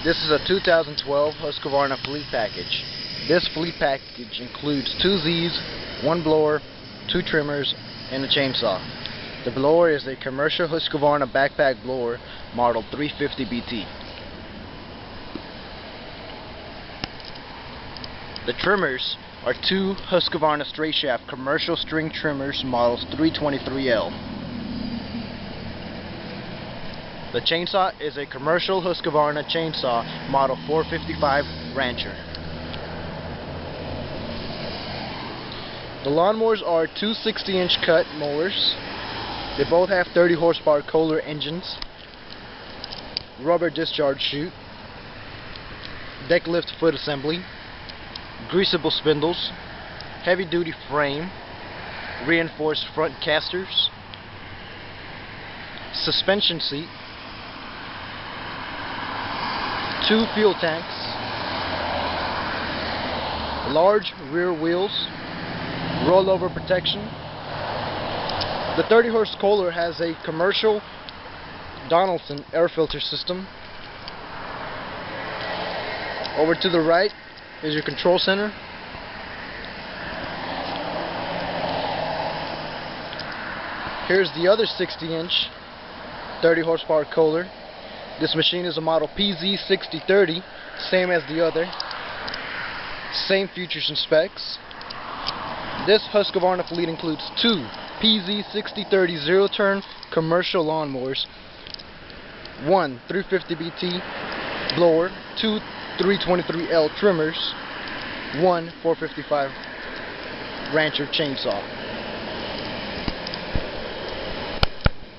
This is a 2012 Husqvarna fleet package. This fleet package includes 2 Z's, 1 blower, 2 trimmers, and a chainsaw. The blower is a commercial Husqvarna backpack blower model 350BT. The trimmers are 2 Husqvarna straight shaft commercial string trimmers models 323L. The chainsaw is a commercial Husqvarna chainsaw model 455Rancher. The lawnmowers are 2 60-inch cut mowers. They both have 30 horsepower Kohler engines, rubber discharge chute, deck lift foot assembly, greasable spindles, heavy duty frame, reinforced front casters, suspension seat, 2 fuel tanks, large rear wheels, rollover protection. The 30 horse Kohler has a commercial Donaldson air filter system. Over to the right is your control center. Here's the other 60-inch 30 horsepower Kohler. This machine is a model PZ6030, same as the other, same features and specs. This Husqvarna fleet includes 2 PZ6030 zero-turn commercial lawnmowers, 1 350BT blower, 2 323L trimmers, 1 455 Rancher chainsaw.